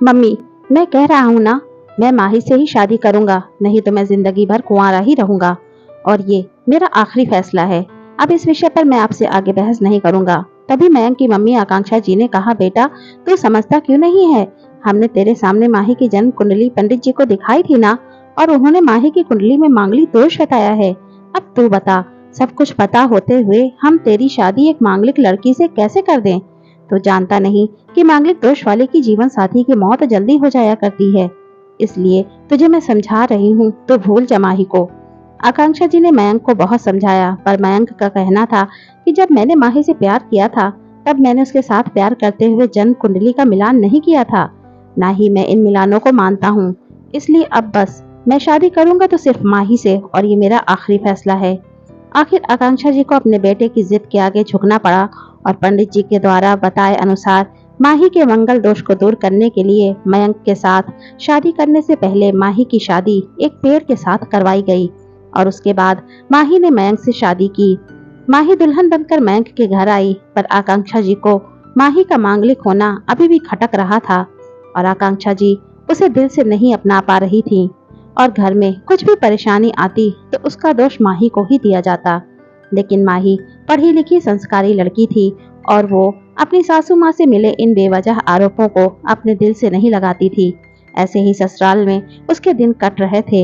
Mummy, मैं कह रहा हूँ ना, मैं माही से ही शादी करूंगा, नहीं तो मैं जिंदगी भर कुंवारा ही रहूंगा और ये मेरा आखिरी फैसला है। अब इस विषय पर मैं आपसे आगे बहस नहीं करूंगा। तभी मयंक की मम्मी आकांक्षा जी ने कहा, बेटा तू समझता क्यों नहीं है? हमने तेरे सामने माही की जन्म कुंडली पंडित जी को दिखाई थी ना, और उन्होंने माही की कुंडली में मांगलिक दोष बताया है। अब तू बता, सब कुछ पता होते हुए हम तेरी शादी एक मांगलिक लड़की से कैसे कर दें? तो जानता नहीं कि मांगलिक दोष वाले की जीवन साथी की मौत जल्दी हो जाया करती है। इसलिए तुझे मैं समझा रही हूँ, तो भूल जा माही को। आकांक्षा जी ने मयंक को बहुत समझाया, पर मयंक का कहना था कि जब मैंने माही से प्यार किया था, तब मैंने उसके साथ प्यार करते हुए जन्म कुंडली का मिलान नहीं किया था। ना ही मैं इन मिलानों को मानता हूँ। इसलिए अब बस मैं शादी करूंगा तो सिर्फ माही से, और ये मेरा आखिरी फैसला है। आखिर आकांक्षा जी को अपने बेटे की जिद के आगे झुकना पड़ा और पंडित जी के द्वारा बताए अनुसार माही के मंगल दोष को दूर करने के लिए मयंक के साथ शादी करने से पहले माही की शादी एक पेड़ के साथ करवाई गई, और उसके बाद माही ने मयंक से शादी की। माही दुल्हन बनकर मयंक के घर आई, पर आकांक्षा जी को माही का मांगलिक होना अभी भी खटक रहा था और आकांक्षा जी उसे दिल से नहीं अपना पा रही थी, और घर में कुछ भी परेशानी आती तो उसका दोष माही को ही दिया जाता। लेकिन माही पढ़ी लिखी संस्कारी लड़की थी, और वो अपनी सासू माँ से मिले इन बेवजह आरोपों को अपने दिल से नहीं लगाती थी। ऐसे ही ससुराल में उसके दिन कट रहे थे।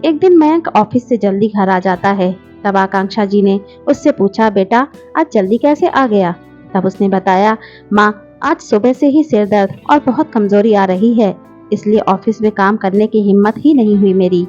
एक दिन मयंक ऑफिस से जल्दी घर आ जाता है। तब आकांक्षा जी ने उससे पूछा, बेटा आज जल्दी कैसे आ गया? तब उसने बताया, माँ आज सुबह से ही सिर दर्द और बहुत कमजोरी आ रही है, इसलिए ऑफिस में काम करने की हिम्मत ही नहीं हुई मेरी।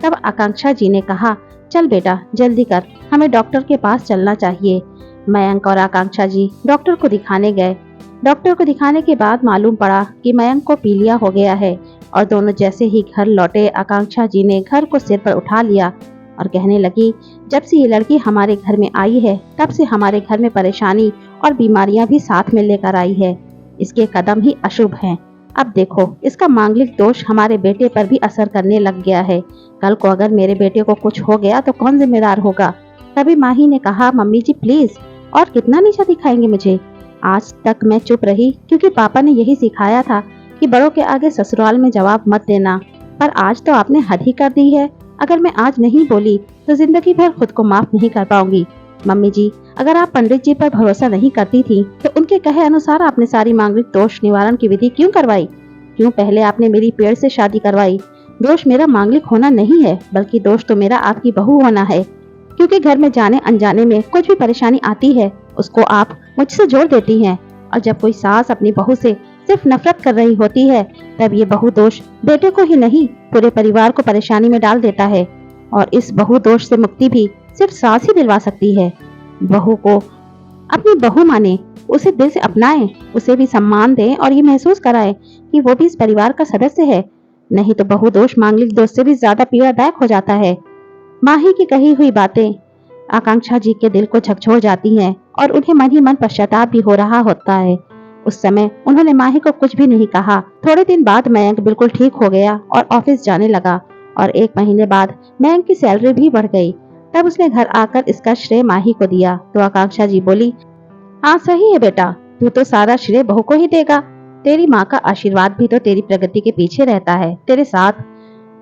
तब आकांक्षा जी ने कहा, चल बेटा जल्दी कर, हमें डॉक्टर के पास चलना चाहिए। मयंक और आकांक्षा जी डॉक्टर को दिखाने गए। डॉक्टर को दिखाने के बाद मालूम पड़ा कि मयंक को पीलिया हो गया है, और दोनों जैसे ही घर लौटे आकांक्षा जी ने घर को सिर पर उठा लिया और कहने लगी, जब से ये लड़की हमारे घर में आई है, तब से हमारे घर में परेशानी और बीमारियां भी साथ में लेकर आई है। इसके कदम ही अशुभ हैं। अब देखो, इसका मांगलिक दोष हमारे बेटे पर भी असर करने लग गया है। कल को अगर मेरे बेटे को कुछ हो गया तो कौन जिम्मेदार होगा? तभी माही ने कहा, मम्मी जी प्लीज, और कितना नीचा दिखाएंगे मुझे? आज तक मैं चुप रही क्योंकि पापा ने यही सिखाया था कि बड़ों के आगे ससुराल में जवाब मत देना, पर आज तो आपने हद ही कर दी है। अगर मैं आज नहीं बोली तो जिंदगी भर खुद को माफ नहीं कर पाऊंगी। मम्मी जी, अगर आप पंडित जी पर भरोसा नहीं करती थी तो उनके कहे अनुसार आपने सारी मांगलिक दोष निवारण की विधि क्यों करवाई? क्यों पहले आपने मेरी पेड़ से शादी करवाई? दोष मेरा मांगलिक होना नहीं है, बल्कि दोष तो मेरा आपकी बहू होना है, क्योंकि घर में जाने अनजाने में कुछ भी परेशानी आती है उसको आप मुझसे जोड़ देती हैं। और जब कोई सास अपनी बहू से सिर्फ नफरत कर रही होती है, तब ये बहु दोष बेटे को ही नहीं पूरे परिवार को परेशानी में डाल देता है। और इस बहु दोष से मुक्ति भी सिर्फ सास ही दिलवा सकती है। बहू को अपनी बहू माने, उसे दिल से अपनाए, उसे भी सम्मान दें और ये महसूस कराए कि वो भी इस परिवार का सदस्य है। नहीं तो बहु दोष मांगलिक दोष से भी ज्यादा पीड़ादायक हो जाता है। माही की कही हुई बातें आकांक्षा जी के दिल को झकझोर जाती हैं और उन्हें मन ही मन पश्चाताप भी हो रहा होता है। उस समय उन्होंने माही को कुछ भी नहीं कहा। थोड़े दिन बाद मयंक बिल्कुल ठीक हो गया और ऑफिस जाने लगा, और 1 महीने बाद मयंक की सैलरी भी बढ़ गई। तब उसने घर आकर इसका श्रेय माही को दिया तो आकांक्षा जी बोली, हाँ सही है बेटा, तू तो सारा श्रेय बहू को ही देगा। तेरी माँ का आशीर्वाद भी तो तेरी प्रगति के पीछे रहता है, तेरे साथ।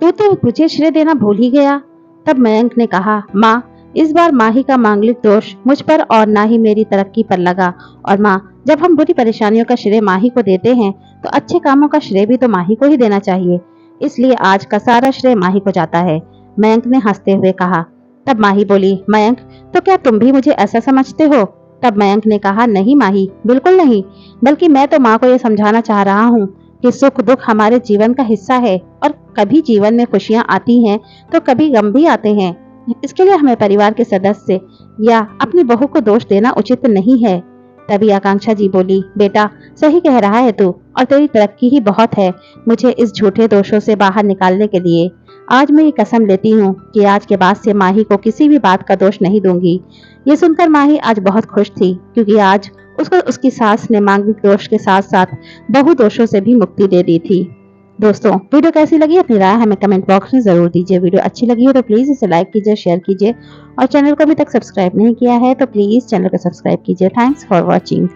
तू तो तुझे श्रेय देना भूल ही गया। तब मयंक ने कहा, माँ इस बार माही का मांगलिक दोष मुझ पर और ना ही मेरी तरक्की पर लगा। और माँ, जब हम बुरी परेशानियों का श्रेय माही को देते हैं तो अच्छे कामों का श्रेय भी तो माही को ही देना चाहिए, इसलिए आज का सारा श्रेय माही को जाता है, मयंक ने हंसते हुए कहा। तब माही बोली, मयंक तो क्या तुम भी मुझे ऐसा समझते हो? तब मयंक ने कहा, नहीं माही, बिल्कुल नहीं, बल्कि मैं तो माँ को यह समझाना चाह रहा हूँ कि सुख दुख हमारे जीवन का हिस्सा है, और कभी जीवन में खुशियाँ आती हैं तो कभी गम भी आते हैं। इसके लिए हमें परिवार के सदस्य या अपनी बहू को दोष देना उचित नहीं है। तभी आकांक्षा जी बोली, बेटा सही कह रहा है तू, और तेरी तरक्की ही बहुत है मुझे इस झूठे दोषों से बाहर निकालने के लिए। आज मैं ये कसम लेती हूँ कि आज के बाद से माही को किसी भी बात का दोष नहीं दूंगी। ये सुनकर माही आज बहुत खुश थी, क्योंकि आज उसको उसकी सास ने मांगलिक दोष के साथ साथ बहु दोषों से भी मुक्ति दे दी थी। दोस्तों, वीडियो कैसी लगी अपनी राय हमें कमेंट बॉक्स में जरूर दीजिए। वीडियो अच्छी लगी हो तो प्लीज इसे लाइक कीजिए, शेयर कीजिए, और चैनल को अभी तक सब्सक्राइब नहीं किया है तो प्लीज चैनल को सब्सक्राइब कीजिए। Thanks for watching.